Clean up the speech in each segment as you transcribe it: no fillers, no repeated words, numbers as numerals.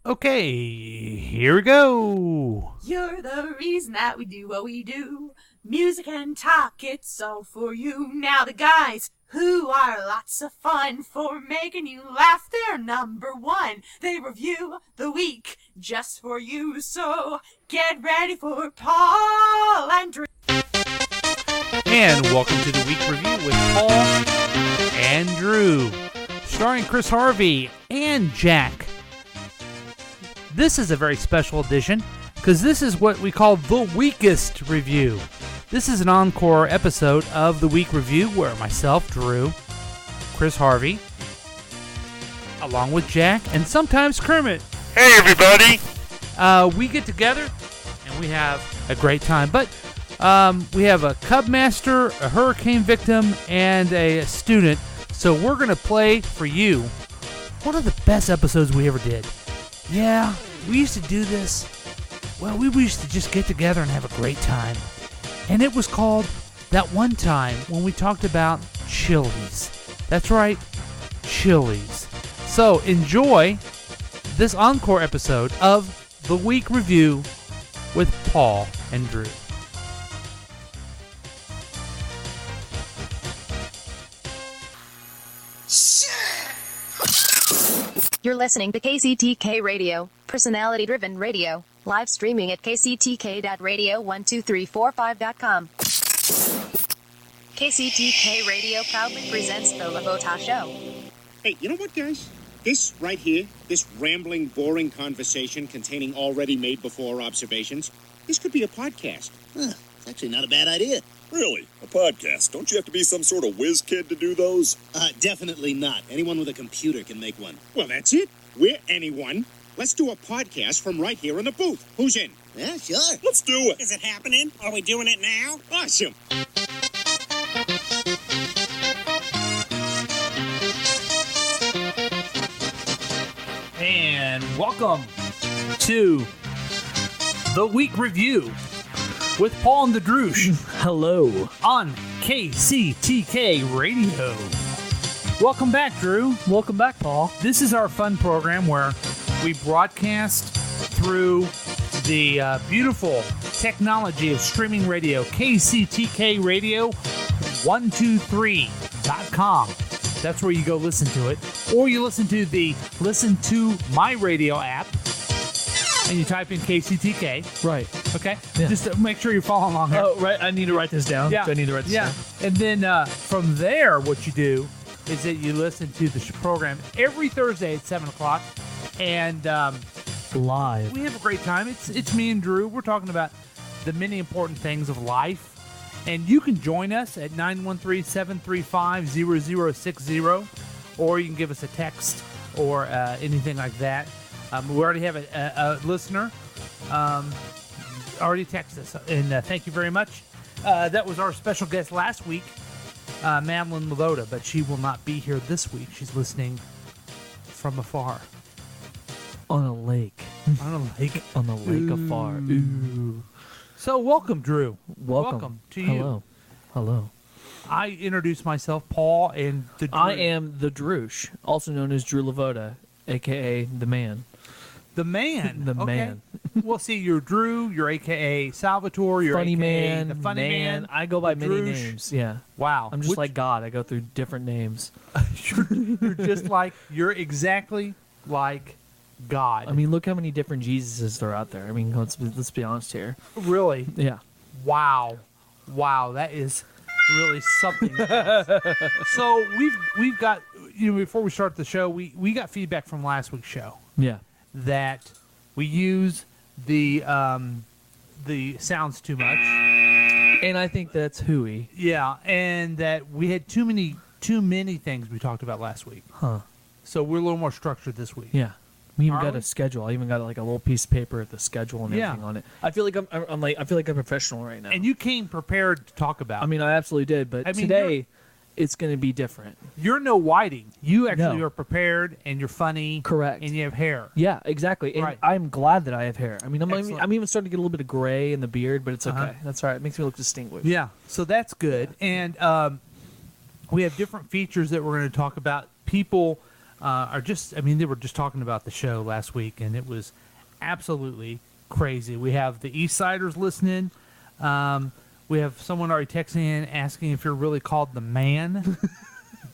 Okay, here we go. You're the reason that we do what we do. Music and talk, it's all for you. Now the guys who are lots of fun for making you laugh, they're number one. They review the week just for you. So get ready for Paul and Drew. And welcome to the week review with Paul and Drew, starring Chris Harvey and Jack. This is a very special edition because this is what we call the weakest review. This is an encore episode of the week review where myself, Drew, Chris Harvey, along with Jack, and sometimes Kermit. Hey, everybody! We get together and we have a great time. But we have a Cub Master, a hurricane victim, and a student. So we're going to play for you one of the best episodes we ever did. Yeah, we used to do this. Well, we used to just get together and have a great time. And it was called That One Time when we talked about Chili's. That's right, Chili's. So enjoy this encore episode of The Week Review with Paul and Drew. You're listening to KCTK Radio, personality-driven radio, live streaming at kctk.radio12345.com. KCTK Radio proudly presents The Lavota Show. Hey, you know what, guys? This right here, this rambling, boring conversation containing already made before observations, this could be a podcast. It's actually not a bad idea. Really? A podcast? Don't you have to be some sort of whiz kid to do those? Definitely not. Anyone with a computer can make one. Well, that's it. We're anyone. Let's do a podcast from right here in the booth. Who's in? Yeah, sure. Let's do it. Is it happening? Are we doing it now? Awesome. And welcome to The Week Review with Paul and the Droosh. Hello. On KCTK Radio. Welcome back, Drew. Welcome back, Paul. This is our fun program where we broadcast through the beautiful technology of streaming radio, KCTK Radio 123.com. That's where you go listen to it. Or you listen to the Listen to My Radio app, and you type in KCTK. Right. Okay? Yeah. Just to make sure you're following along here. Oh, right. I need to write this down. Yeah. Do I need to write this down? And then from there, what you do is that you listen to the program every Thursday at 7 o'clock. And Live. we have a great time. It's me and Drew. We're talking about the many important things of life. And you can join us at 913-735-0060, or you can give us a text or anything like that. We already have a listener already texted us, and thank you very much. That was our special guest last week, Madeline Lavota, but she will not be here this week. She's listening from afar. On a lake. On a lake. On a lake afar. Ooh. So welcome, Drew. Welcome to you. Hello. I introduced myself, Paul, and the Drew. I am the Droosh, also known as Drew Lavota, a.k.a. The Man. The Man. The okay. Man. Well, see, you're Drew, you're a.k.a. Salvatore, you're Funny a.k.a. Man. the Funny Man. I go by the many Droosh. names. Yeah. Wow. I'm just like God. I go through different names. You're exactly like God. I mean, look how many different Jesuses there are out there. I mean, let's be honest here. Really? Yeah. Wow, that is really something else. So we've got, before we start the show, we got feedback from last week's show. Yeah. That we use the sounds too much. And I think that's hooey. Yeah, and that we had too many things we talked about last week. Huh. So we're a little more structured this week. Yeah. We even Are got we? a schedule. I even got like a little piece of paper with the schedule and everything on it. I feel like I'm I feel like I'm professional right now. And you came prepared to talk about. I mean, I absolutely did, but today it's going to be different. You're no Whiting. You actually No. are prepared, and you're funny. Correct. And you have hair. Yeah, exactly. And Right. I'm glad that I have hair. I mean, Excellent. I'm even starting to get a little bit of gray in the beard, but it's okay. Uh-huh. That's all right. It makes me look distinguished. Yeah. So that's good. And we have different features that we're going to talk about. People are just, I mean, they were just talking about the show last week, and it was absolutely crazy. We have the East Siders listening. We have someone already texting in asking if you're really called the man.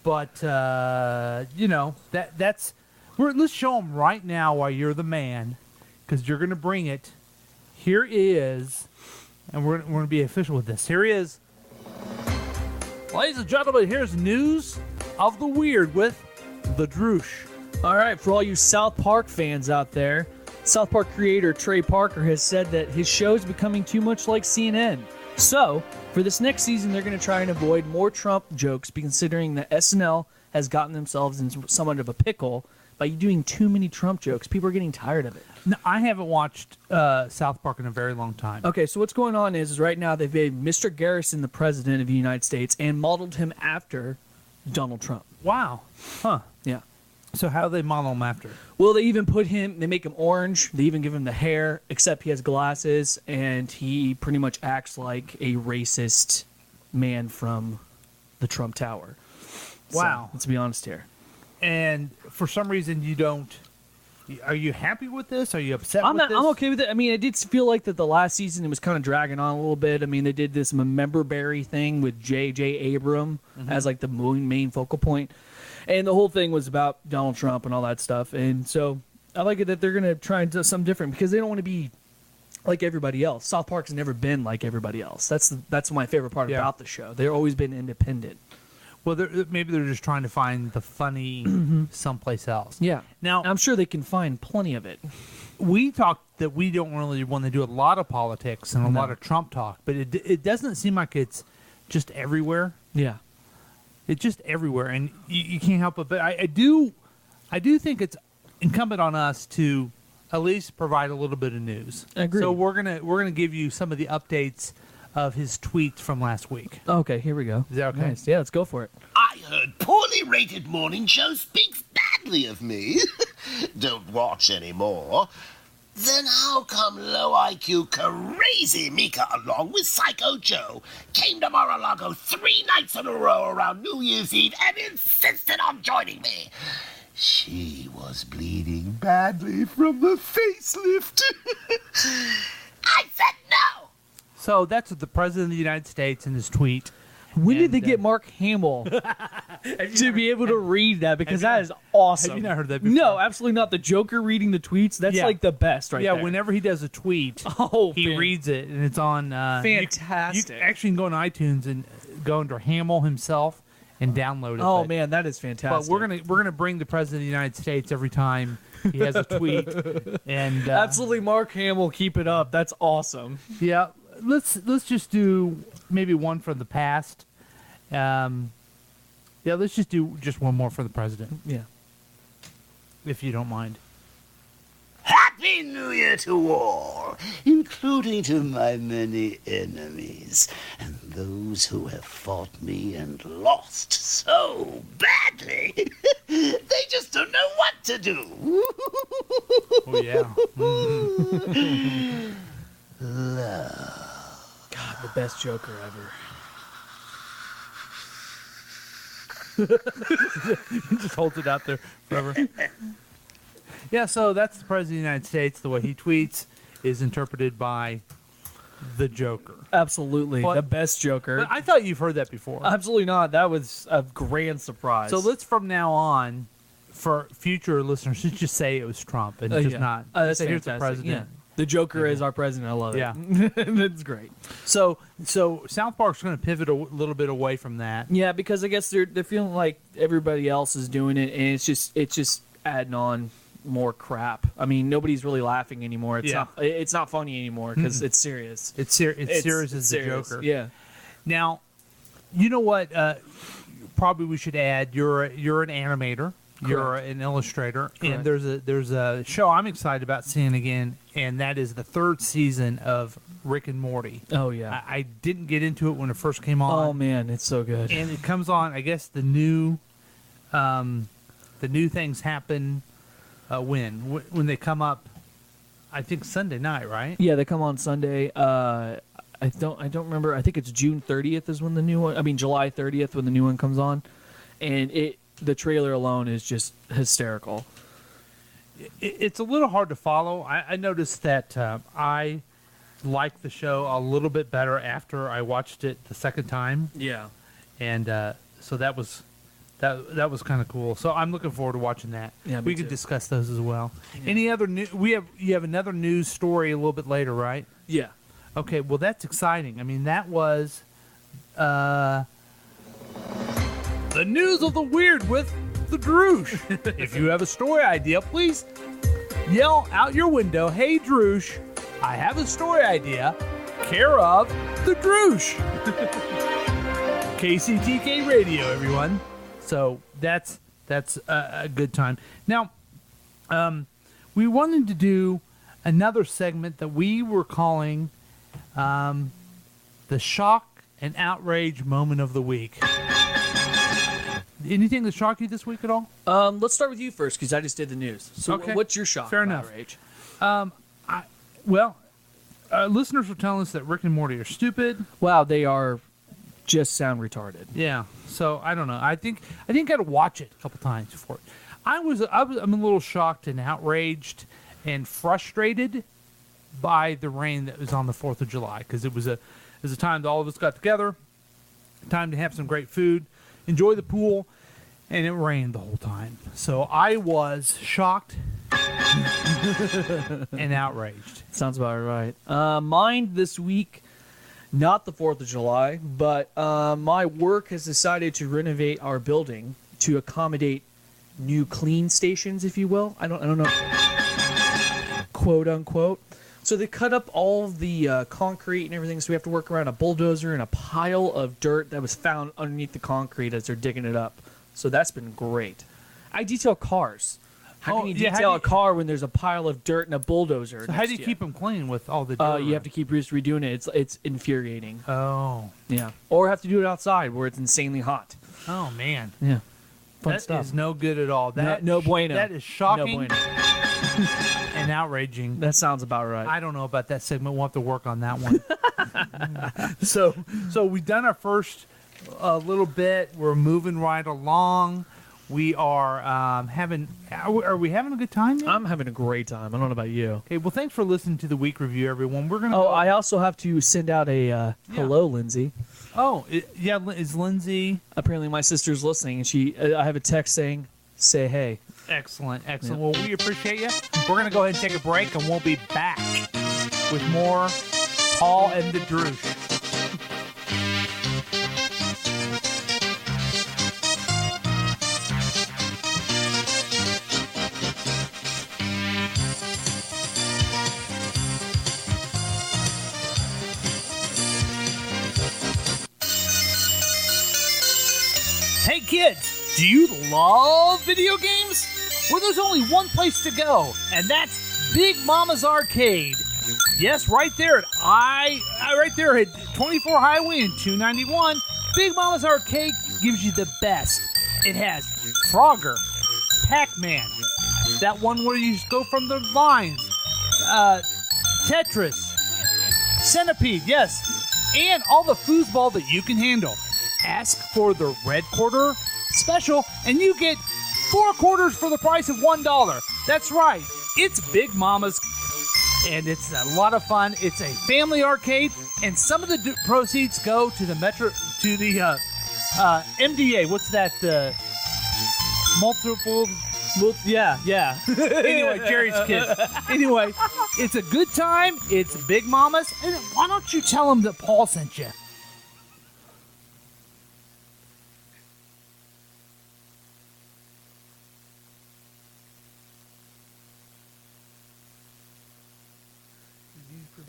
But, let's show them right now why you're the man, because you're going to bring it. Here is, and we're going to be official with this. Here is, ladies and gentlemen, here's news of the weird with the Droosh. All right, for all you South Park fans out there, South Park creator Trey Parker has said that his show is becoming too much like CNN. So, for this next season, they're going to try and avoid more Trump jokes, considering that SNL has gotten themselves in somewhat of a pickle by doing too many Trump jokes. People are getting tired of it. No, I haven't watched South Park in a very long time. Okay, so what's going on is right now they've made Mr. Garrison the president of the United States and modeled him after Donald Trump. Wow. Huh. Yeah. So how do they model him after? Well, they make him orange. They even give him the hair, except he has glasses, and he pretty much acts like a racist man from the Trump Tower. Wow. So, let's be honest here. And for some reason you don't... Are you happy with this? Are you upset with this? I'm okay with it. I mean, I did feel like that the last season it was kind of dragging on a little bit. I mean, they did this Member Berry thing with J.J. Abram as like the main focal point. And the whole thing was about Donald Trump and all that stuff. And so I like it that they're going to try and do something different because they don't want to be like everybody else. South Park's never been like everybody else. That's my favorite part about the show. They've always been independent. Well, maybe they're just trying to find the funny someplace else. Yeah. Now, I'm sure they can find plenty of it. We talked that we don't really want to do a lot of politics and a lot of Trump talk, but it doesn't seem like it's just everywhere. Yeah. It's just everywhere, and you can't help it. But I do think it's incumbent on us to at least provide a little bit of news. Agreed. So we're gonna give you some of the updates of his tweets from last week. Okay, here we go. Is that okay? Nice. Yeah, let's go for it. I heard poorly rated morning show speaks badly of me. Don't watch anymore. Then how come low IQ crazy Mika along with Psycho Joe came to Mar-a-Lago 3 nights in a row around New Year's Eve and insisted on joining me? She was bleeding badly from the facelift. I said no. So that's what the President of the United States in his tweet. When did they get Mark Hamill to be able to read that? Because that is awesome. Have you not heard that before? No, absolutely not. The Joker reading the tweets, that's like the best right there. Yeah, whenever he does a tweet, he reads it, and it's on... fantastic. You actually can go on iTunes and go under Hamill himself and download it. Oh, man, that is fantastic. But we're gonna bring the President of the United States every time he has a tweet. And absolutely, Mark Hamill, keep it up. That's awesome. Yeah. Let's just do maybe one from the past. Let's just do one more for the president. Yeah. If you don't mind. Happy New Year to all, including to my many enemies, and those who have fought me and lost so badly, they just don't know what to do. Oh, yeah. Love. God, the best Joker ever. He just holds it out there forever. Yeah, so that's the President of the United States. The way he tweets is interpreted by the Joker. Absolutely. The best Joker. But I thought you've heard that before. Absolutely not. That was a grand surprise. So let's, from now on, for future listeners, let's just say it was Trump and just not. That's say here's the fantastic. president. Yeah. The Joker is our president. I love it. Yeah. That's great. So South Park's going to pivot a little bit away from that. Yeah, because I guess they're feeling like everybody else is doing it, and it's just adding on more crap. I mean, nobody's really laughing anymore. It's not funny anymore because it's serious. It's serious as the Joker. Yeah. Now, you know what? Probably we should add. You're an animator. Correct. You're an illustrator. Correct. And there's a show I'm excited about seeing again, and that is the 3rd season of Rick and Morty. Oh yeah. I didn't get into it when it first came on. Oh man, it's so good. And it comes on. I guess the new things happen when they come up. I think Sunday night, right? Yeah, they come on Sunday. I don't remember. I think it's June 30th is when the new one. I mean July 30th when the new one comes on, and the trailer alone is just hysterical. It's a little hard to follow. I noticed that I liked the show a little bit better after I watched it the second time. Yeah. And so that was kind of cool. So I'm looking forward to watching that. Yeah, me we can too. discuss those as well. Any other new? You have another news story a little bit later, right? Yeah. Okay. Well, that's exciting. I mean, that was the news of the weird with the Droosh. If you have a story idea, please yell out your window, "Hey Droosh, I have a story idea." Care of the Droosh. KCTK Radio, everyone. So that's a good time. Now, we wanted to do another segment that we were calling the shock and outrage moment of the week. Anything that shocked you this week at all? Let's start with you first, because I just did the news. So Okay. what's your shock? Fair and enough. outrage? Listeners were telling us that Rick and Morty are stupid. Wow, they are just sound retarded. Yeah. So I don't know. I think I got to watch it a couple times before. I'm a little shocked and outraged and frustrated by the rain that was on the 4th of July, because it was a time that all of us got together, time to have some great food, enjoy the pool, and it rained the whole time. So I was shocked and outraged. Sounds about right. Mine this week, not the 4th of July, but my work has decided to renovate our building to accommodate new clean stations, if you will. I don't know, quote unquote. So they cut up all of the concrete and everything, so we have to work around a bulldozer and a pile of dirt that was found underneath the concrete as they're digging it up. So that's been great. I detail cars. How can you detail a car when there's a pile of dirt and a bulldozer? So how do you keep them clean with all the dirt? You have to keep just redoing it. It's infuriating. Oh. Yeah. Or have to do it outside where it's insanely hot. Oh, man. Yeah. Fun That stuff. is no good at all. No bueno. That is shocking No bueno. and outraging. That sounds about right. I don't know about that segment. We'll have to work on that one. So we've done our first little bit. We're moving right along. We are having. Are we having a good time yet? I'm having a great time. I don't know about you. Okay. Well, thanks for listening to the week review, everyone. We're gonna. Oh, I also have to send out a hello, Lindsay. Oh, yeah. Is Lindsay? Apparently, my sister's listening, and I have a text saying, "Say hey." Excellent. Well, we appreciate you. We're gonna go ahead and take a break, and we'll be back with more Paul and the Droosh. Hey kids, do you love video games? Well, there's only one place to go, and that's Big Mama's Arcade. Yes, right there at right there at 24 Highway and 291, Big Mama's Arcade gives you the best. It has Frogger, Pac-Man, that one where you go from the lines, Tetris, Centipede, yes, and all the foosball that you can handle. Ask for the red quarter special, and you get 4 quarters for the price of $1. That's right. It's Big Mama's, and it's a lot of fun. It's a family arcade, and some of the proceeds go to the MDA. What's that? Multiple. Yeah. Anyway, Jerry's Kids. Anyway, it's a good time. It's Big Mama's. And why don't you tell them that Paul sent you?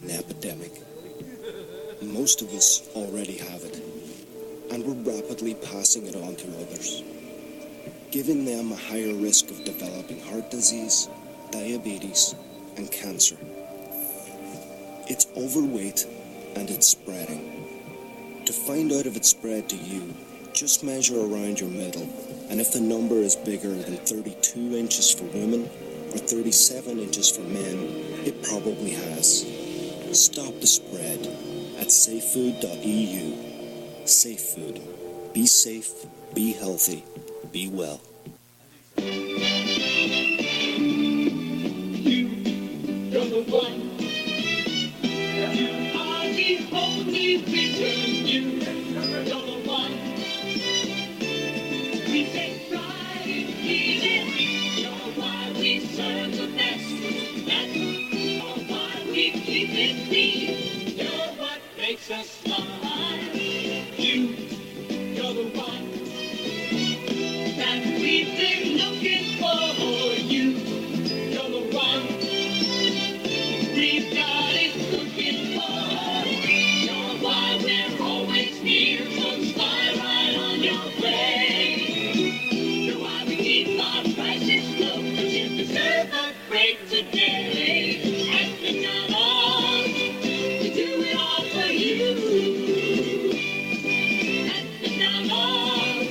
An epidemic. Most of us already have it, and we're rapidly passing it on to others, giving them a higher risk of developing heart disease, diabetes, and cancer. It's overweight, and it's spreading. To find out if it's spread to you, just measure around your middle, and if the number is bigger than 32 inches for women or 37 inches for men, it probably has. Stop the spread at safefood.eu. Safe Food. Be safe, be healthy, be well. You're the one. You are the only reason. You're the one. We take pride in being. You're why we serve the best. That's why we keep it clean. You're what makes us smile. You're the one that we've been looking for. You're the one we've got it looking for. You're why we're always here. So smile right on your face. You're why we keep our prices low. 'Cause you deserve a break today. At McDonald's, we do it all for you. At McDonald's,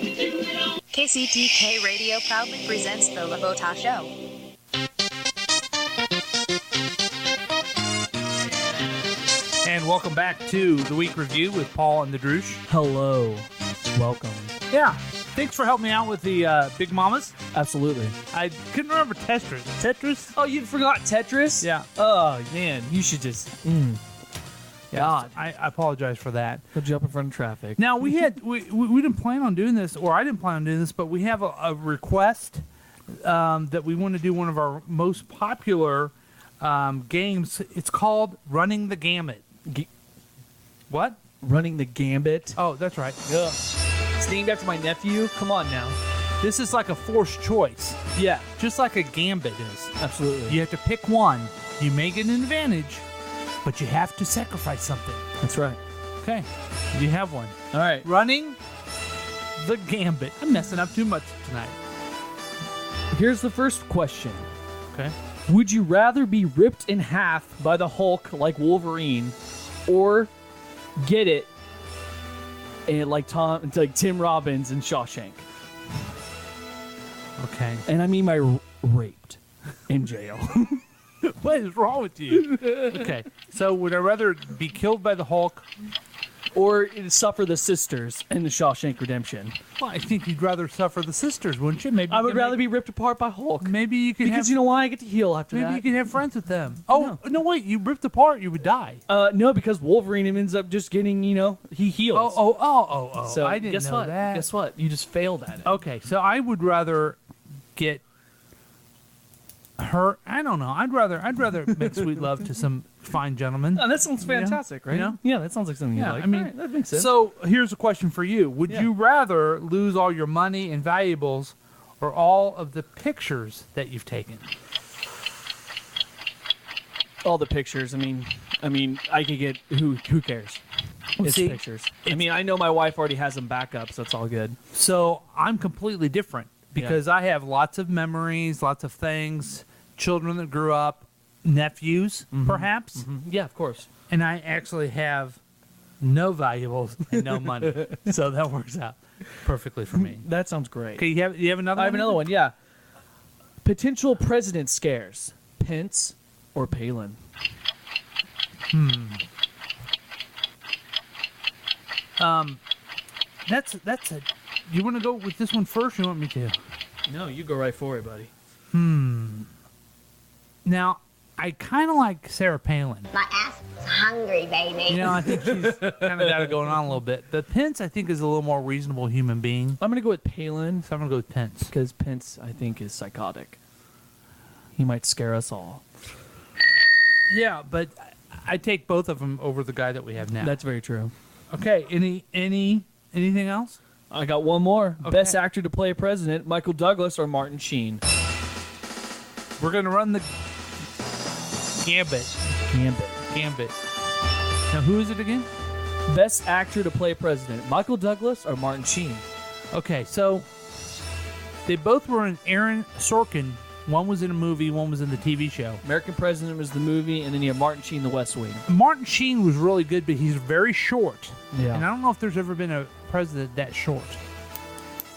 we do it all. KCTK Radio proudly presents The Labota Show. And welcome back to the week review with Paul and the Droosh. Hello. Welcome. Yeah. Thanks for helping me out with the Big Mamas. Absolutely. I couldn't remember Tetris. Oh, you forgot Tetris? Yeah. Oh, man. You should just... Yeah. God. I apologize for that. Go jump in front of traffic. Now, we didn't plan on doing this, or I didn't plan on doing this, but we have a request that we want to do one of our most popular games. It's called Running the Gamut. What? Running the Gambit. Oh, that's right. Ugh. It's named after my nephew. Come on now. This is like a forced choice, Yeah, just like a gambit is. absolutely. You have to pick one. You may get an advantage, but you have to sacrifice something. That's right. Okay, you have one. All right. Running the Gambit. I'm messing up too much tonight. Here's the first question. Okay. Would you rather be ripped in half by the Hulk like Wolverine, or get it and like Tim Robbins in Shawshank? Okay. And I mean by raped in jail. What is wrong with you? Okay. So would I rather be killed by the Hulk? Or suffer the sisters in the Shawshank Redemption? Well, I think you'd rather suffer the sisters, wouldn't you? Maybe I would rather be ripped apart by Hulk. Maybe you could Because have. you know why? I get to heal after Maybe that. you could have friends with them. Oh no! Wait! You ripped apart, you would die. No, because Wolverine ends up just getting, he heals. Oh! So I didn't guess know what? that. Guess what? You just failed at it. Okay, so I would rather get hurt. I don't know. I'd rather make sweet love to some fine gentleman. Oh, that sounds fantastic, right? You know? Yeah, that sounds like something you Yeah, like. I mean, All right, that makes sense. So here's a question for you: would Yeah. you rather lose all your money and valuables, or all of the pictures that you've taken? all the pictures. I mean, I could get who cares? It's See, pictures. I mean, I know my wife already has them back up, so it's all good. So I'm completely different because I have lots of memories, lots of things, children that grew up, nephews, perhaps. Yeah, of course. And I actually have no valuables and no money. So that works out perfectly for me. That sounds great. Okay, you have another one? I have another one, yeah. Potential president scares. Pence or Palin? That's a. You want to go with this one first, or you want me to? No, you go right for it, buddy. Now, I kind of like Sarah Palin. My ass is hungry, baby. You know, I think she's kind of got it going on a little bit. But Pence, I think, is a little more reasonable human being. I'm going to go with Palin. So I'm going to go with Pence. Because Pence, I think, is psychotic. He might scare us all. Yeah, but I take both of them over the guy that we have now. That's very true. Okay, anything else? I got one more. Okay. Best actor to play a president, Michael Douglas or Martin Sheen? We're going to run the Gambit. Now, who is it again? Best actor to play a president, Michael Douglas or Martin Sheen? Okay, so they both were in Aaron Sorkin. One was in a movie, one was in the TV show. American President was the movie, and then you have Martin Sheen, The West Wing. Martin Sheen was really good, but he's very short. Yeah. And I don't know if there's ever been a president that short.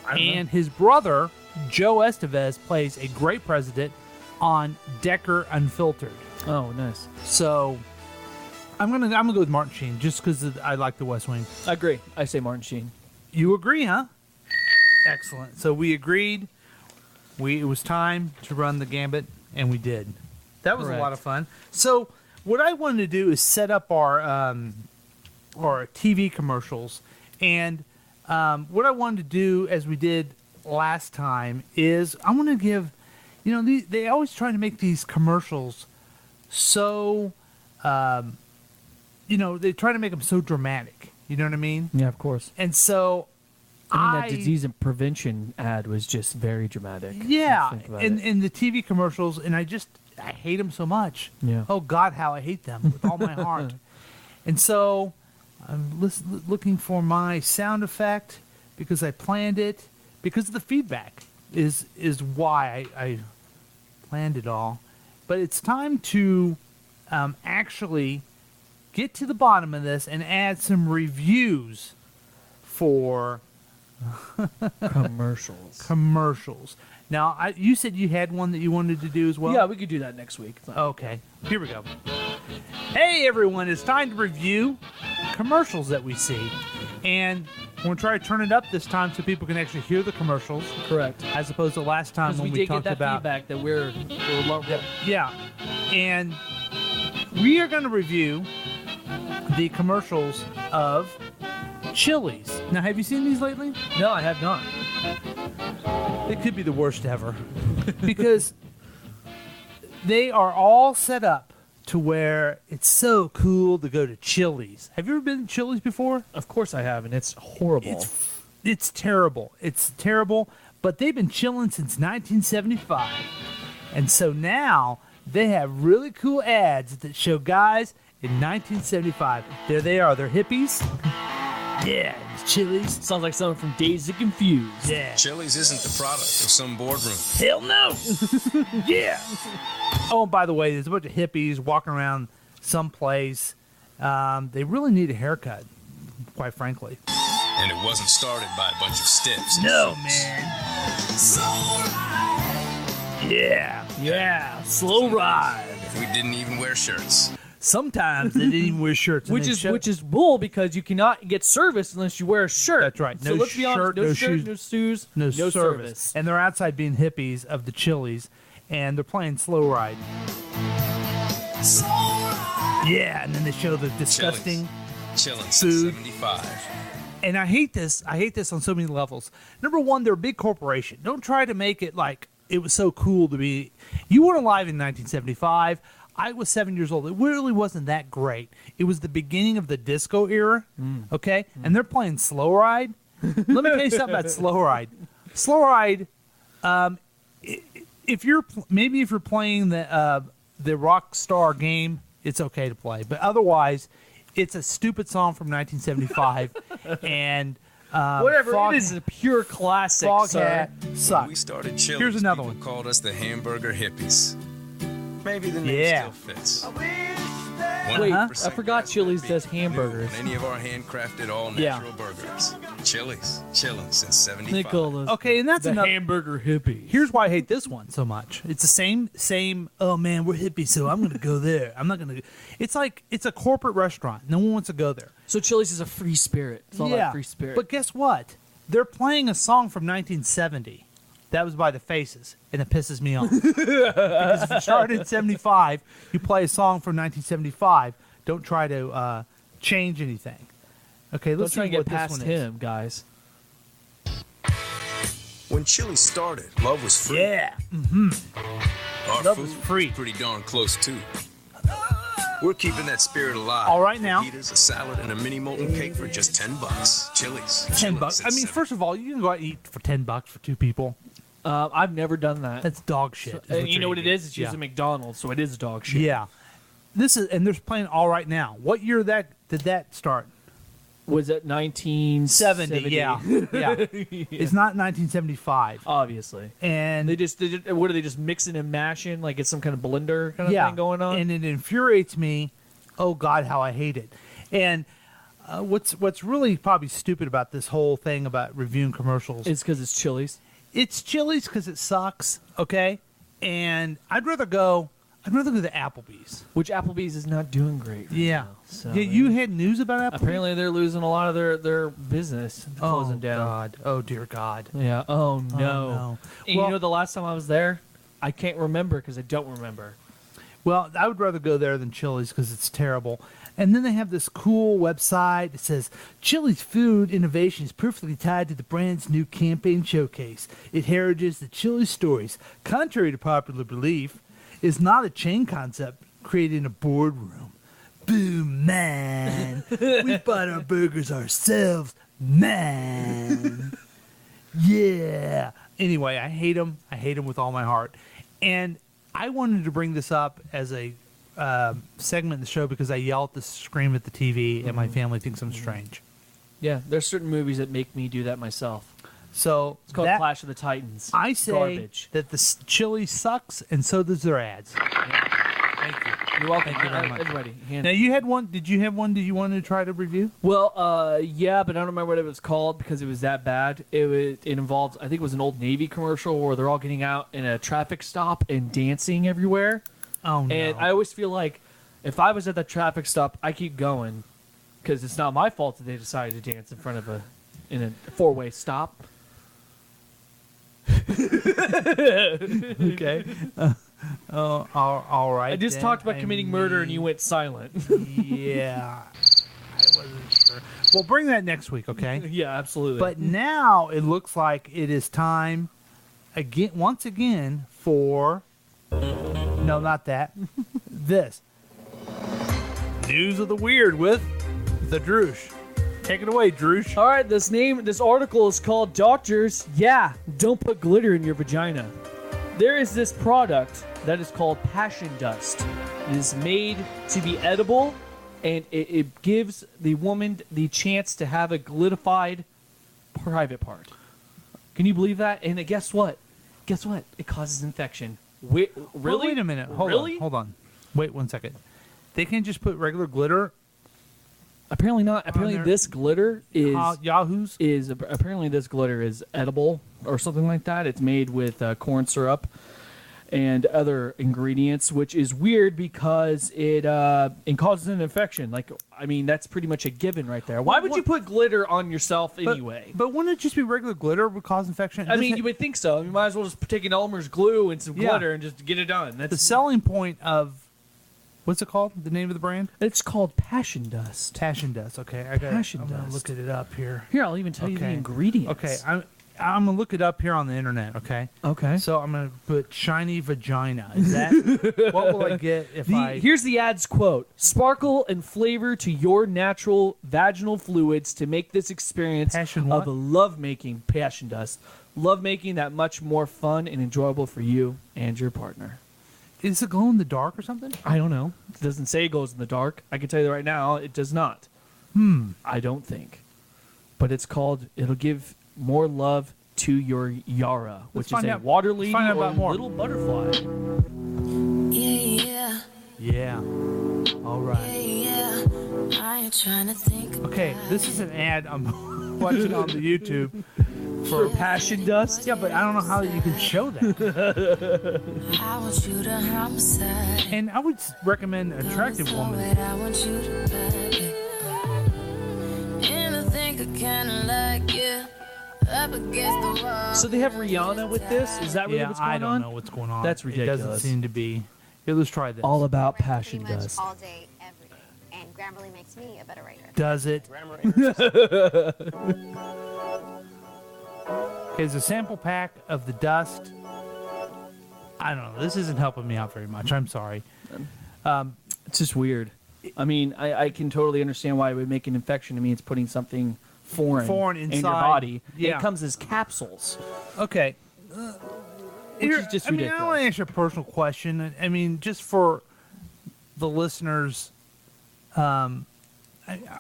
And his brother, Joe Estevez, plays a great president on Decker Unfiltered. Oh, nice. So I'm gonna go with Martin Sheen just because I like The West Wing. I agree. I say Martin Sheen. You agree, huh? Excellent. So we agreed. It was time to run the gambit, and we did. That was a lot of fun. So what I wanted to do is set up our TV commercials, and what I wanted to do, as we did last time, is I want to give, they always try to make these commercials so, they try to make them so dramatic. You know what I mean? Yeah, of course. And so that disease and prevention ad was just very dramatic. Yeah, and the TV commercials, and I hate them so much. Yeah. Oh, God, how I hate them with all my heart. And so I'm looking for my sound effect because I planned it, because of the feedback is why I planned it all. But it's time to actually get to the bottom of this and add some reviews for commercials. Now, you said you had one that you wanted to do as well? Yeah, we could do that next week. Okay, here we go. Hey, everyone, it's time to review commercials that we see. And we're going to try to turn it up this time so people can actually hear the commercials. Correct. As opposed to last time when we talked about... feedback that we're loving. Yeah. And we are going to review the commercials of Chili's. Now, have you seen these lately? No, I have not. It could be the worst ever. Because they are all set up to where it's so cool to go to Chili's. Have you ever been to Chili's before? Of course I have, and it's horrible. It's terrible. It's terrible, but they've been chilling since 1975. And so now they have really cool ads that show guys in 1975. There they are. They're hippies. Yeah, it's Chili's. Sounds like something from Dazed and Confused. Yeah. Chili's isn't the product of some boardroom. Hell no. Yeah. Oh, and by the way, there's a bunch of hippies walking around someplace. They really need a haircut, quite frankly. And it wasn't started by a bunch of stiffs. No, man. Yeah. Yeah. Slow ride. We didn't even wear shirts. Sometimes they didn't even wear shirts. Which is bull, because you cannot get service unless you wear a shirt. That's right. So let's be honest, no shirt, no shoes, no service. And they're outside being hippies of the Chili's, and they're playing Slow Ride. Yeah, and then they show the disgusting Chillin' food. 75. And I hate this. I hate this on so many levels. Number one, they're a big corporation. Don't try to make it like it was so cool to be. You weren't alive in 1975. I was 7 years old. It really wasn't that great. It was the beginning of the disco era, okay? And they're playing Slow Ride. Let me tell you something about Slow Ride. Slow Ride, if you're playing the rock star game, it's okay to play. But otherwise, it's a stupid song from 1975. And whatever, it is a pure classic. Foghat sucks. We started Chili's. Here's another People one. called us the hamburger hippies. Maybe the name Yeah. still fits. Wait, I forgot Chili's does hamburgers. Any of our handcrafted all-natural burgers. Chili's. Chillin' since 75. They call us Okay, and that's the another. hamburger hippie. Here's why I hate this one so much. It's the same. Oh man, we're hippies, so I'm gonna go there. I'm not gonna. It's like it's a corporate restaurant. No one wants to go there. So Chili's is a free spirit. It's all about free spirit. But guess what? They're playing a song from 1970. That was by the Faces, and it pisses me off. Because if you started in 75, you play a song from 1975. Don't try to change anything. Okay, let's try see to what get past this one is. him, guys. When Chili started, love was free. Yeah. Our Love food was free. pretty darn close too. We're keeping that spirit alive. All right now. Fajitas, a salad, and a mini molten cake for just $10. Chili's. $10. I mean, first of all, you can go out and eat for $10 for two people. I've never done that. That's dog shit. And you know what it is? It's Yeah. usually McDonald's, so it is dog shit. Yeah. And they're playing All Right Now. What year did that start? Was it 1970? Yeah. It's not 1975. Obviously. And what are they just mixing and mashing? Like it's some kind of blender kind of thing going on? And it infuriates me. Oh God, how I hate it. And what's really probably stupid about this whole thing about reviewing commercials It's because it's Chili's. It's Chili's because it sucks, okay? And I'd rather go I'd rather go to Applebee's. Which Applebee's is not doing great. Right Yeah. now, so, Yeah, you had news about Applebee's? Apparently, they're losing a lot of their business, closing down. God. Oh, dear God. Yeah. Oh no. no. And Well- you know, the last time I was there, I can't remember because I don't remember. Well, I would rather go there than Chili's because it's terrible. And then they have this cool website that says Chili's food innovation is perfectly tied to the brand's new campaign showcase. It heritages the Chili's stories. Contrary to popular belief, is not a chain concept created in a boardroom. Boom, man. We bought our burgers ourselves, man. Yeah. Anyway, I hate them. I hate them with all my heart. And I wanted to bring this up as a segment in the show because I yell at the scream at the TV and my family thinks I'm strange. Yeah, there's certain movies that make me do that myself. So It's called that- Clash of the Titans. I say Garbage. that the chili sucks, and so does their ads. Thank you. You're welcome. Thank you very much. Everybody. Now you had one. Did you have one? Did you want to try to review? Well, yeah, but I don't remember what it was called because it was that bad. It involved, I think it was an Old Navy commercial where they're all getting out in a traffic stop and dancing everywhere. Oh no! And I always feel like if I was at that traffic stop, I keep going because it's not my fault that they decided to dance in front of a four-way stop. Okay. All right. I just then. talked about committing murder and you went silent. Yeah. I wasn't sure. We'll bring that next week, okay? Yeah, absolutely. But now it looks like it is time once again for no, not that. This News of the Weird with the Droosh. Take it away, Droosh. All right, this article is called Doctors, Yeah, Don't Put Glitter in Your Vagina. There is this product that is called Passion Dust. It is made to be edible, and it gives the woman the chance to have a glitified private part. Can you believe that? And guess what? Guess what? It causes infection. Really? Well, wait a minute. Hold on. Wait 1 second. They can't just put regular glitter. Apparently not. Apparently this glitter is Yahoo's apparently this glitter is edible or something like that. It's made with corn syrup and other ingredients, which is weird because it causes an infection. Like, I mean, that's pretty much a given right there. Why would you put glitter on yourself anyway? But wouldn't it just be regular glitter would cause infection? I mean, you would think so. You might as well just take an Elmer's glue and some Yeah. glitter and just get it done. That's the selling point of what's it called? The name of the brand? It's called Passion Dust. Passion Dust. Okay, I'm gonna look it up here. Here, I'll even tell you the ingredients. Okay, I'm gonna look it up here on the internet. Okay. Okay. So I'm gonna put shiny vagina. Is that what will I get if Here's the ad's quote: "Sparkle and flavor to your natural vaginal fluids to make this experience what? of lovemaking, passion dust, lovemaking that much more fun and enjoyable for you and your partner." Is it glow in the dark or something? I don't know. It doesn't say it goes in the dark. I can tell you right now, it does not. I don't think. But it's called. It'll give more love to your Yara, which is a water lady find out or about more. little butterfly. Yeah. All right. I ain't trying to think. Okay, this is an ad I'm watching on the YouTube For passion dust? Yeah, but I don't know how you can show that. I want you to homicide. And I would recommend an attractive woman. I want you to back it. And I think I kinda like you. Up against the wall. So they have Rihanna with this? Is that really what's going on? I don't know what's going on. That's ridiculous. It doesn't seem to be. Here, let's try this. All about passion dust. All day, every day. And Grammarly makes me a better writer. Does it? Okay, it's a sample pack of the dust. I don't know. This isn't helping me out very much. I'm sorry. It's just weird. I mean, I can totally understand why it would make an infection. I mean, it's putting something foreign in your inside. body. Yeah. It comes as capsules. Okay. Which is just I ridiculous. want to ask you a personal question. I mean, just for the listeners, our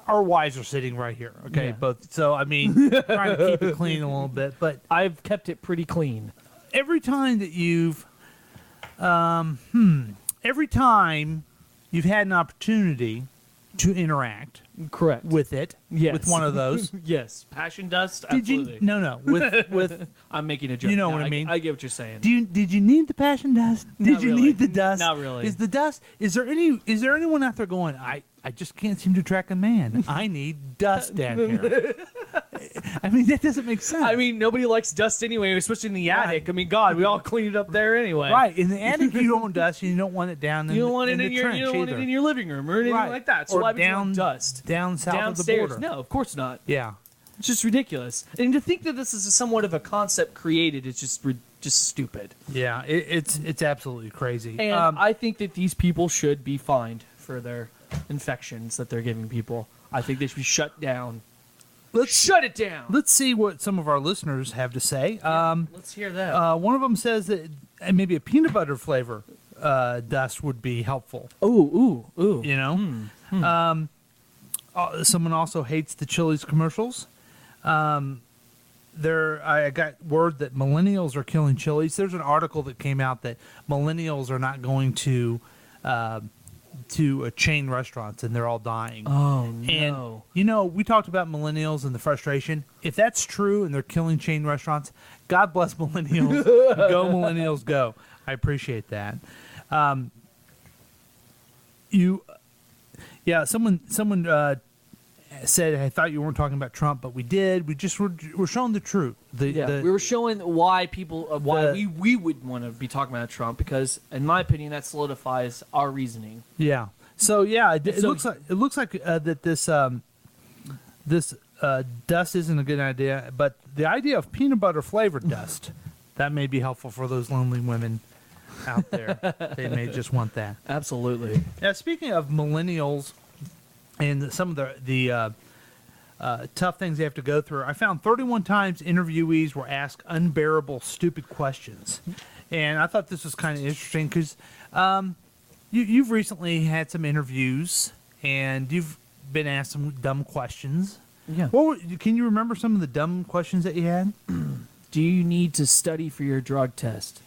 wives are sitting right here. Okay, Yeah. both. So I mean, trying to keep it clean a little bit, but I've kept it pretty clean. Every time that you've, every time you've had an opportunity to interact. Correct. With it. Yes. With one of those. Yes. Passion dust. Did Absolutely. you? No. With. I'm making a joke. You know No, what I mean? I get what you're saying. Did you need the passion dust? Did Not you really. need the dust? Not really. Is the dust? Is there anyone out there going? I just can't seem to track a man. I need dust down here. I mean, that doesn't make sense. I mean, nobody likes dust anyway, especially in the attic. I mean, God, we all clean it up there anyway. Right. In the attic, you don't dust. You don't want it down. You don't want it in in the your trench you don't want it either. in your living room or anything like that. So or why would you down want dust down south downstairs? of the border. No, of course not. Yeah. It's just ridiculous. And to think that this is somewhat of a concept created is just stupid. Yeah, it's absolutely crazy. And I think that these people should be fined for their infections that they're giving people. I think they should be shut down. Let's shut it down. Let's see what some of our listeners have to say. Let's hear that. One of them says that maybe a peanut butter flavor dust would be helpful. Ooh. You know? Someone also hates the Chili's commercials. I got word that millennials are killing Chili's. There's an article that came out that millennials are not going to chain restaurants, and they're all dying. Oh, no. And, you know, we talked about millennials and the frustration. If that's true and they're killing chain restaurants, God bless millennials. Go millennials, go. I appreciate that. Someone said, I thought you weren't talking about Trump, but we did. We're showing the truth. We were showing why we would want to be talking about Trump, because in my opinion that solidifies our reasoning. Yeah. So yeah, it looks like that this dust isn't a good idea, but the idea of peanut butter flavored dust that may be helpful for those lonely women out there. They may just want that. Absolutely. Now, speaking of millennials and some of the tough things they have to go through, I found 31 times interviewees were asked unbearable, stupid questions. And I thought this was kind of interesting because you've recently had some interviews and you've been asked some dumb questions. Yeah. Can you remember some of the dumb questions that you had? Do you need to study for your drug test?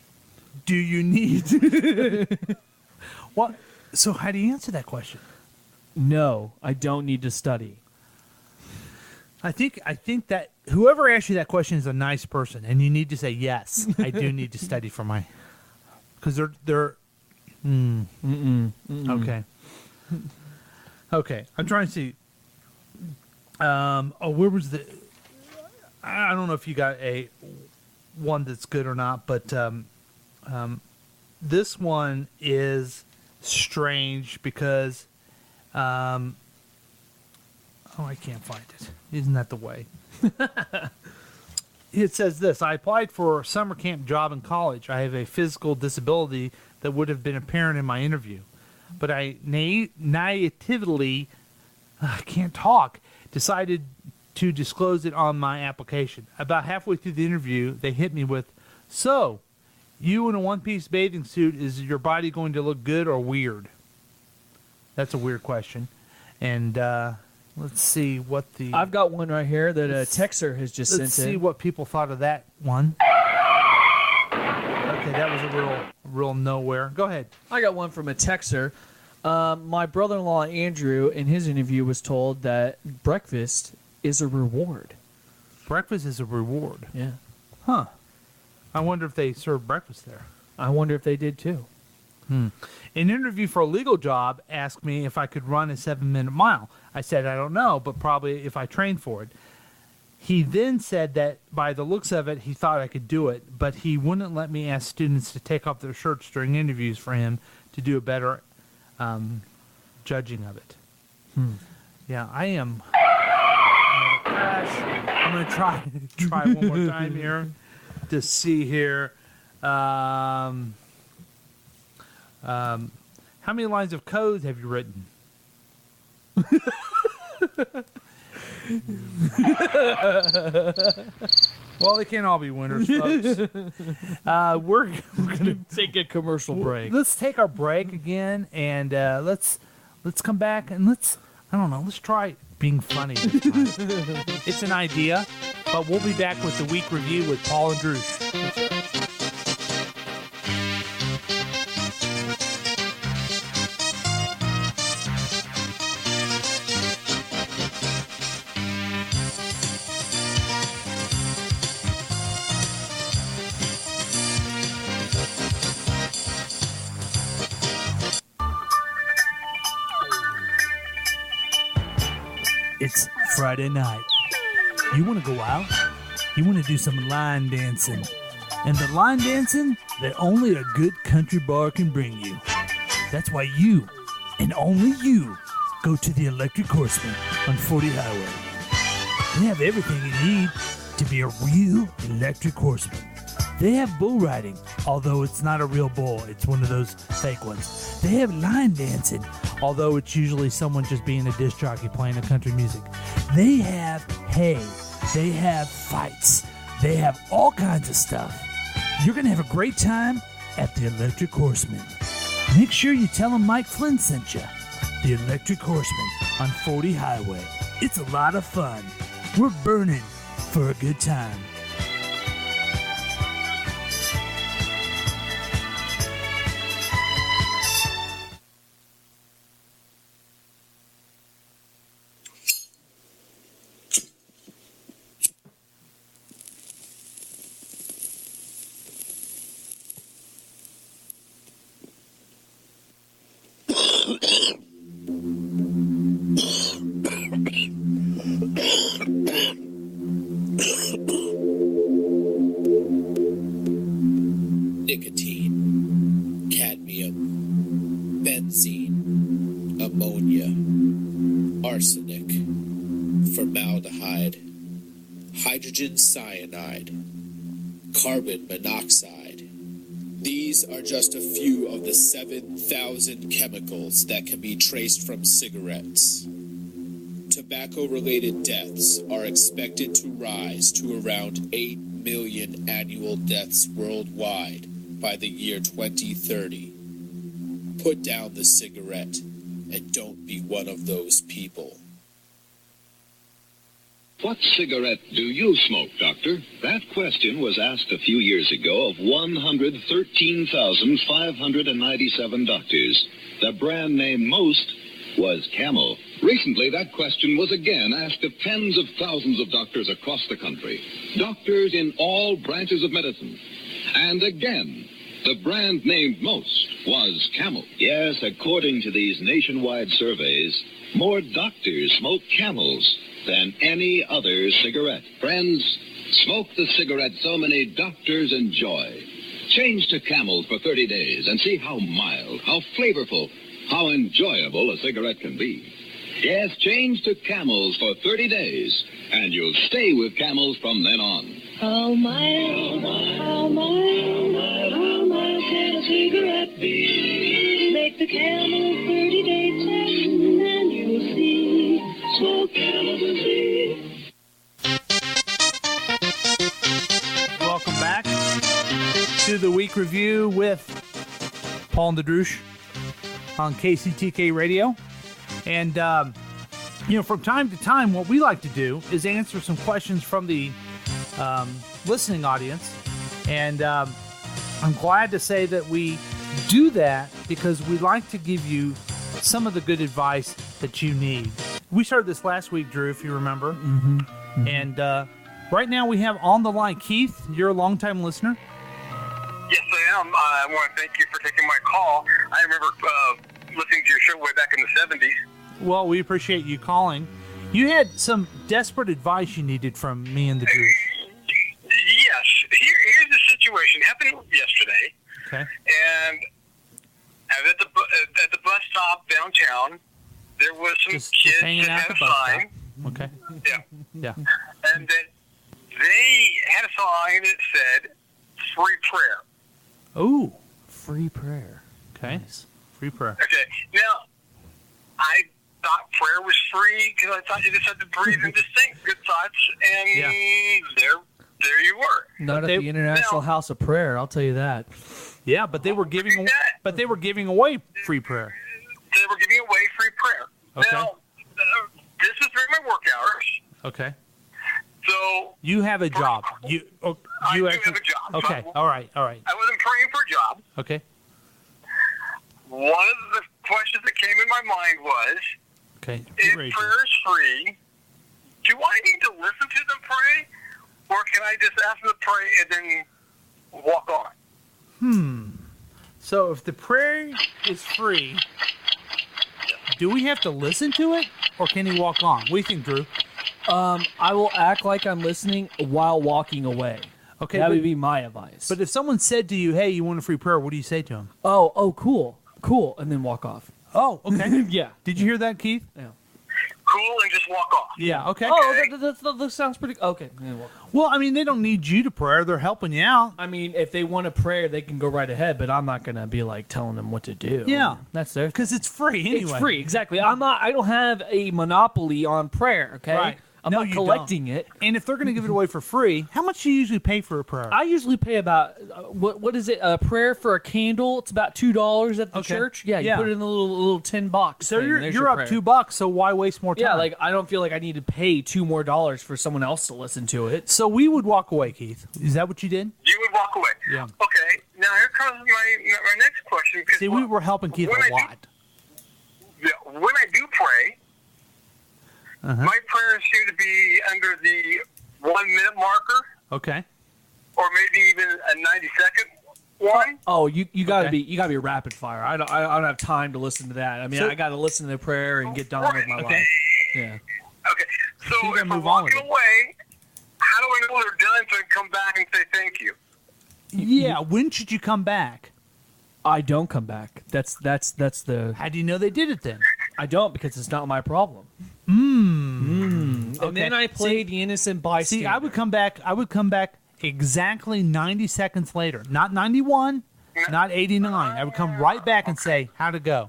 Do you need what? So how do you answer that question? No, I don't need to study. I think that whoever asked you that question is a nice person, and you need to say yes. I do need to study for my, because they're. Okay. Okay, I'm trying to see. Where was the? I don't know if you got a one that's good or not, but this one is strange because. I can't find it. Isn't that the way? It says this: I applied for a summer camp job in college. I have a physical disability that would have been apparent in my interview, but I naively, I can't talk, decided to disclose it on my application. About halfway through the interview, they hit me with, "So, you in a one-piece bathing suit, is your body going to look good or weird?" That's a weird question. And let's see what the... I've got one right here that a texter has just sent in. Let's see what people thought of that one. Okay, that was a real nowhere. Go ahead. I got one from a texter. My brother-in-law, Andrew, in his interview was told that breakfast is a reward. Breakfast is a reward? Yeah. Huh. I wonder if they serve breakfast there. I wonder if they did, too. An interview for a legal job asked me if I could run a 7-minute mile. I said, I don't know, but probably if I trained for it. He then said that by the looks of it, he thought I could do it, but he wouldn't let me ask students to take off their shirts during interviews for him to do a better judging of it. Yeah, I am. I'm going to try one more time here to see here. How many lines of code have you written? Well, they can't all be winners, folks. We're going to take a commercial break. Let's take our break again, and let's come back and let's try being funny this time. It's an idea, but we'll be back with the week review with Paul and Drew. It's Friday night. You want to go out? You want to do some line dancing. And the line dancing that only a good country bar can bring you. That's why you, and only you, go to the Electric Horseman on 40 Highway. They have everything you need to be a real electric horseman. They have bull riding, although it's not a real bull. It's one of those fake ones. They have line dancing, although it's usually someone just being a disc jockey playing a country music. They have hay. They have fights. They have all kinds of stuff. You're going to have a great time at the Electric Horseman. Make sure you tell them Mike Flynn sent you. The Electric Horseman on 40 Highway. It's a lot of fun. We're burning for a good time. Nicotine, cadmium, benzene, ammonia, arsenic, formaldehyde, hydrogen cyanide, carbon monoxide. These are just a few of the 7,000 chemicals that can be traced from cigarettes. Tobacco-related deaths are expected to rise to around 8 million annual deaths worldwide by the year 2030. Put down the cigarette and don't be one of those people. What cigarette do you smoke, Doctor? That question was asked a few years ago of 113,597 doctors. The brand name most was Camel. Recently, that question was again asked of tens of thousands of doctors across the country. Doctors in all branches of medicine. And again, the brand named most was Camel. Yes, according to these nationwide surveys, more doctors smoke Camels than any other cigarette. Friends, smoke the cigarette so many doctors enjoy. Change to Camels for 30 days and see how mild, how flavorful, how enjoyable a cigarette can be. Yes, change to Camels for 30 days, and you'll stay with Camels from then on. How mild, how mild, how mild can a cigarette be? Make the Camel 30-day test, and you'll see. Smoke Camels and see. Welcome back to the week review with Paul and the Droosh on KCTK Radio. And, from time to time, what we like to do is answer some questions from the listening audience. And I'm glad to say that we do that because we like to give you some of the good advice that you need. We started this last week, Drew, if you remember. Mm-hmm. Mm-hmm. And right now we have on the line Keith. You're a longtime listener. Yes, I am. I want to thank you for taking my call. I remember listening to your show way back in the 70s. Well, we appreciate you calling. You had some desperate advice you needed from me and the Jews. Yes. Here's the situation. It happened yesterday. Okay. And I was at the bus stop downtown. There was some kids that had a sign. Okay. Yeah. Yeah. And that they had a sign that said, free prayer. Oh, free prayer. Okay. Nice. Free prayer. Okay. Now, I thought prayer was free because I thought you just had to breathe and just think good thoughts, and there you were. Not at the International House of Prayer, I'll tell you that. Yeah, but they were giving away free prayer. They were giving away free prayer. Okay. Now, this is during my work hours. Okay. So you have a job. I do have a job. Okay. So All right. I wasn't praying for a job. Okay. One of the questions that came in my mind was, if prayer is free, do I need to listen to them pray, or can I just ask them to pray and then walk on? So if the prayer is free, do we have to listen to it? or can he walk on? What do you think, Drew? I will act like I'm listening while walking away. Okay, that would be my advice. But if someone said to you, "Hey, you want a free prayer?" What do you say to him? Oh, cool, and then walk off. Oh, okay. Yeah. Did you hear that, Keith? Yeah. Cool, and just walk off. Yeah. Okay. Oh, that sounds pretty. Okay. Yeah, well, I mean, they don't need you to pray; they're helping you out. I mean, if they want a prayer, they can go right ahead. But I'm not gonna be like telling them what to do. Yeah, that's their because it's free anyway. It's free, exactly. I'm not. I don't have a monopoly on prayer. Okay. Right. I'm not collecting it. And if they're going to give it away for free, how much do you usually pay for a prayer? I usually pay about what is it? A prayer for a candle. It's about $2 at the church. Yeah, you put it in a little tin box. So thing, you're up $2. So why waste more time? Yeah, like I don't feel like I need to pay $2 more for someone else to listen to it. So we would walk away, Keith. Is that what you did? You would walk away. Yeah. Okay. Now here comes my next question. See, we were helping Keith a lot. When I do pray. My prayers seem to be under the 1 minute marker. Okay. Or maybe even a 90-second one. Oh, you gotta be rapid fire. I don't have time to listen to that. I mean, I gotta listen to the prayer and get done with my life. Yeah. Okay. So if I'm walking away, how do I know they're done so I can come back and say thank you? Yeah. When should you come back? I don't come back. That's the. How do you know they did it then? I don't, because it's not my problem. And then I play the innocent bystander. See, I would come back exactly 90 seconds later. Not 91, not 89. I would come right back and say, how'd it go?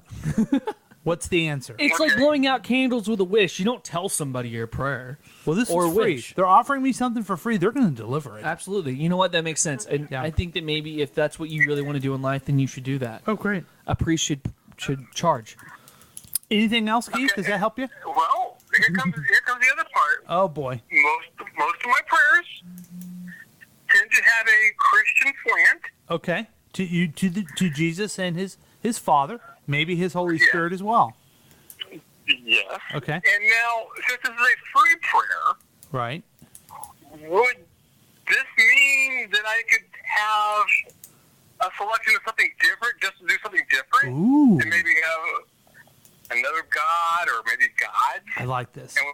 What's the answer? It's like blowing out candles with a wish. You don't tell somebody your prayer. Well, this or is free. Wish. They're offering me something for free. They're going to deliver it. Absolutely. You know what? That makes sense. And I think that maybe if that's what you really want to do in life, then you should do that. Oh, great. A priest should charge. Anything else, Keith? Does that help you? Well, here comes the other part. Oh boy. Most of my prayers tend to have a Christian slant. Okay. To Jesus and his Father, maybe his Holy Spirit as well. Yes. Okay. And now, since this is a free prayer, right? Would this mean that I could have a selection of something different, just to do something different, Ooh. and maybe have another God or maybe gods? I like this. And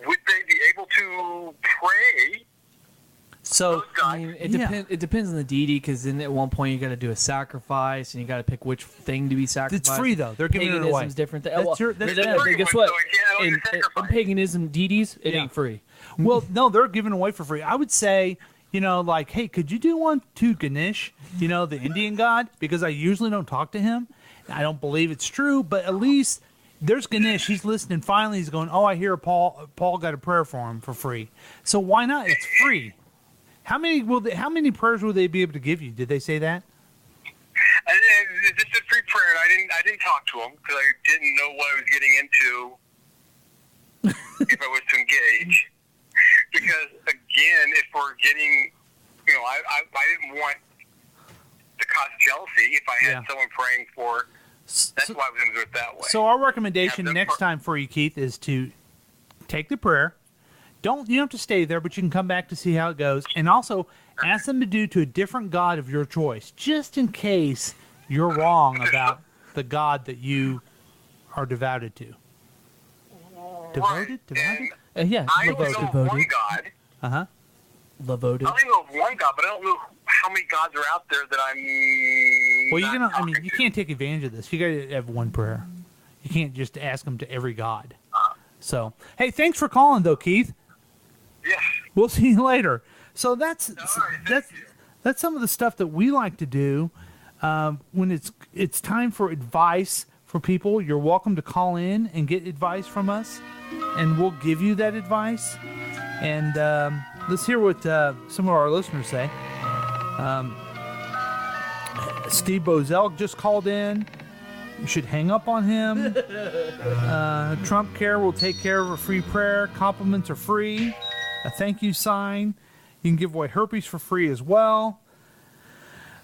would they be able to pray? So I mean, it depends on the deity, because then at one point you got to do a sacrifice and you got to pick which thing to be sacrificed. It's free though. They're giving it away. Paganism's different. That's Guess what? In paganism, deities, it ain't free. Well, no, they're giving away for free. I would say, like, hey, could you do one to Ganesh? The Indian god, because I usually don't talk to him. I don't believe it's true, but at least there's Ganesh. He's listening. Finally, he's going, oh, I hear Paul got a prayer for him for free. So why not? It's free. How many prayers will they be able to give you? Did they say that? It's just a free prayer, and I didn't talk to him because I didn't know what I was getting into if I was to engage. Because again, if we're getting, I didn't want to cause jealousy if I had someone praying for. That's why I was going to do it that way. So our recommendation next time for you, Keith, is to take the prayer. You don't have to stay there, but you can come back to see how it goes. And also ask them to do to a different God of your choice, just in case you're wrong about the God that you are devoted to. Devoted? Yeah, I only know of one God. Uh-huh. Devoted. I only know of one God, but I don't know how many gods are out there that I'm Well, you can't take advantage of this. You got to have one prayer. You can't just ask them to every God. So, hey, thanks for calling, though, Keith. Yes. We'll see you later. So that's some of the stuff that we like to do when it's time for advice for people. You're welcome to call in and get advice from us, and we'll give you that advice. And let's hear what some of our listeners say. Steve Bozell just called in. You should hang up on him. Trump Care will take care of a free prayer. Compliments are free. A thank you sign. You can give away herpes for free as well.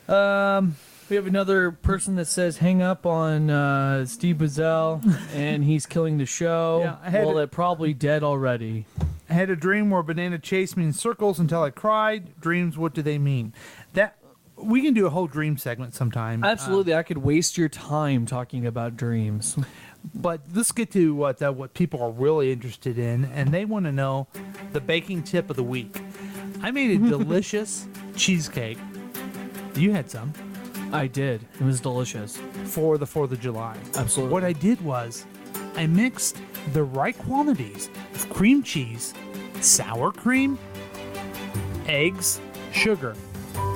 We have another person that says hang up on Steve Bozell, and he's killing the show. Yeah, they're probably dead already. I had a dream where banana chased me in circles until I cried. Dreams, what do they mean? we can do a whole dream segment sometime. Absolutely, I could waste your time talking about dreams. But let's get to what people are really interested in, and they want to know the baking tip of the week. I made a delicious cheesecake. You had some. I did. It was delicious. For the 4th of July. Absolutely. What I did was I mixed the right quantities of cream cheese, sour cream, eggs, sugar.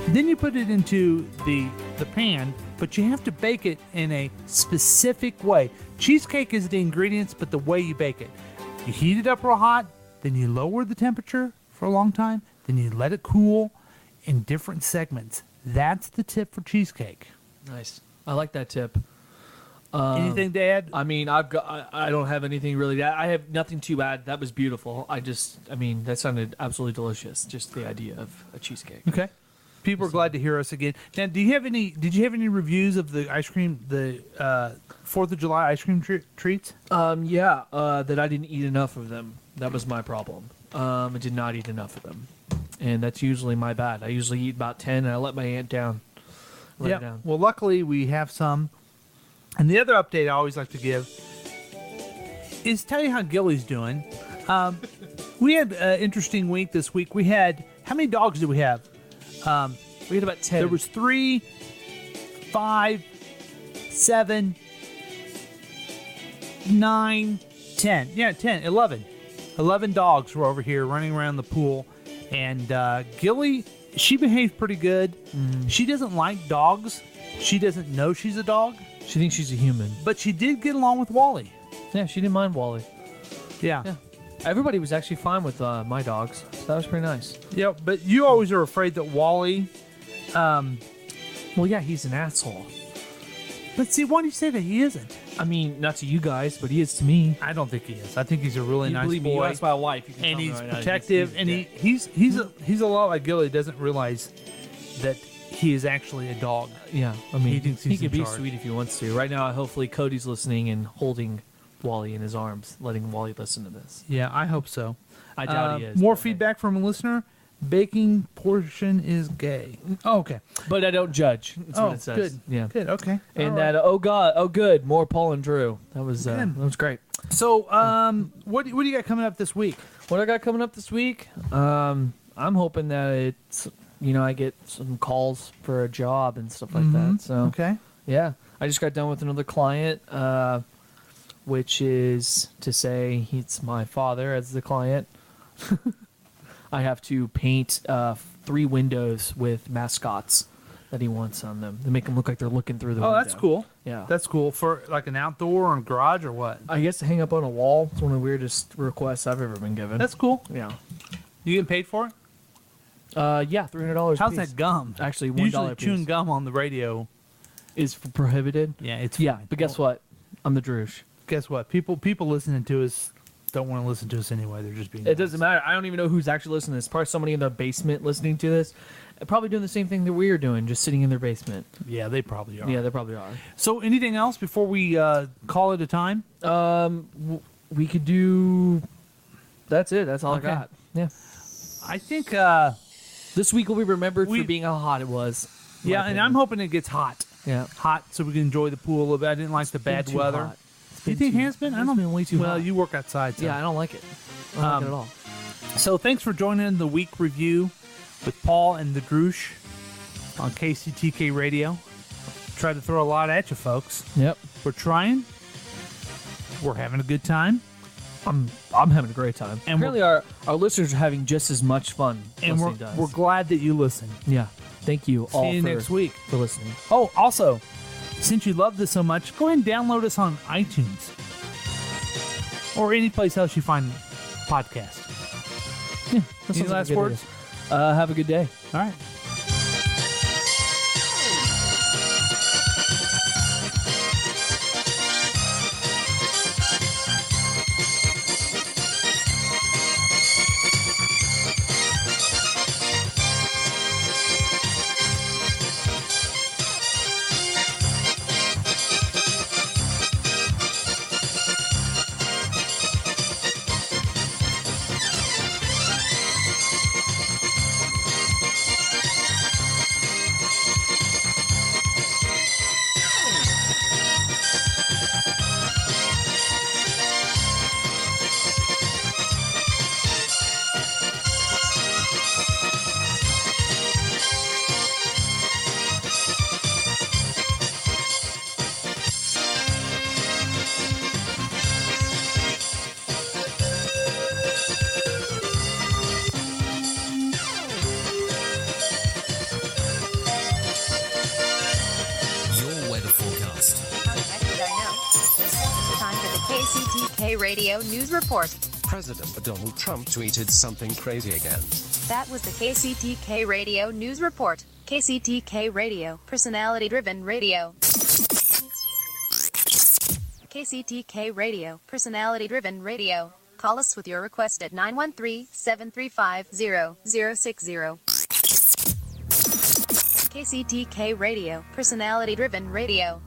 Then you put it into the pan, but you have to bake it in a specific way. Cheesecake is the ingredients, but the way you bake it. You heat it up real hot, then you lower the temperature for a long time, then you let it cool in different segments. That's the tip for cheesecake. Nice. I like that tip. Anything to add? I mean, I don't have anything really to add. I have nothing to add. That was beautiful. That sounded absolutely delicious. Just the idea of a cheesecake. Okay. People are glad to hear us again. Now, did you have any reviews of the ice cream, the 4th of July ice cream treats? That I didn't eat enough of them. That was my problem. I did not eat enough of them. And that's usually my bad. I usually eat about 10 and I let my aunt down. Yeah. Well, luckily we have some. And the other update I always like to give is tell you how Gilly's doing. We had an interesting week this week. We had, how many dogs did we have? We had about 10. There was 3, 5, 7, 9, 10. Yeah, 10, 11. 11 dogs were over here running around the pool. And Gilly, she behaved pretty good. Mm-hmm. She doesn't like dogs. She doesn't know she's a dog. She thinks she's a human. But she did get along with Wally. Yeah, she didn't mind Wally. Yeah. Everybody was actually fine with my dogs. So that was pretty nice. Yeah, but you always are afraid that Wally... well, yeah, he's an asshole. But see, why do you say that he isn't? I mean, not to you guys, but he is to me. I don't think he is. I think he's a really nice believe boy. Me, you asked my wife. You can and tell me he's right now, protective, and he's a lot like Gilly. Doesn't realize that he is actually a dog. Yeah, I mean, he thinks he's can in be charge. sweet if he wants to. Right now, hopefully, Cody's listening and holding Wally in his arms, letting Wally listen to this. Yeah, I hope so. I doubt he is. More feedback from a listener. Baking portion is gay. Oh, okay. But I don't judge. That's what it says. Good. Yeah. Good. Okay. And that, good. More Paul and Drew. That was great. So, what do you got coming up this week? What I got coming up this week? I'm hoping that it's, I get some calls for a job and stuff like that. So okay. Yeah. I just got done with another client, which is to say it's my father as the client. I have to paint 3 windows with mascots that he wants on them to make them look like they're looking through the window. Oh, that's cool. Yeah. That's cool. For like an outdoor or a garage or what? I guess to hang up on a wall. It's one of the weirdest requests I've ever been given. That's cool. Yeah. You getting paid for it? Yeah, $300 How's piece. that gum? Actually, $1 Usually piece. chewing gum on the radio is prohibited. Yeah, it's yeah. fine. But guess what? I'm the Droosh. Guess what? People listening to us don't want to listen to us anyway. They're just being. It doesn't matter. I don't even know who's actually listening to this. Probably somebody in their basement listening to this. Probably doing the same thing that we are doing, just sitting in their basement. Yeah, they probably are. Yeah, they probably are. So, anything else before we call it a time? We could do. That's it. That's all Okay. I got. Yeah. I think this week will be remembered for being how hot it was. Yeah, and I'm hoping it gets hot. Yeah, hot so we can enjoy the pool a little bit. I didn't like the bad too weather. hot. You think it has been? I don't. been way too well, hot. you work outside. So. Yeah, I don't like it. I don't like it at all. So thanks for joining the week review with Paul and the Droosh on KCTK Radio. Try to throw a lot at you, folks. Yep. We're trying. We're having a good time. I'm having a great time. And apparently our listeners are having just as much fun. And we're glad that you listen. Yeah. Thank you all See you next week for listening. Oh, also, since you love this so much, go ahead and download us on iTunes or any place else you find podcasts. Yeah. Any last words? Have a good day. All right. KCTK Radio News Report. President Donald Trump tweeted something crazy again. That was the KCTK Radio News Report. KCTK Radio, personality-driven radio. KCTK Radio, personality-driven radio. Call us with your request at 913-735-0060. KCTK Radio, personality-driven radio.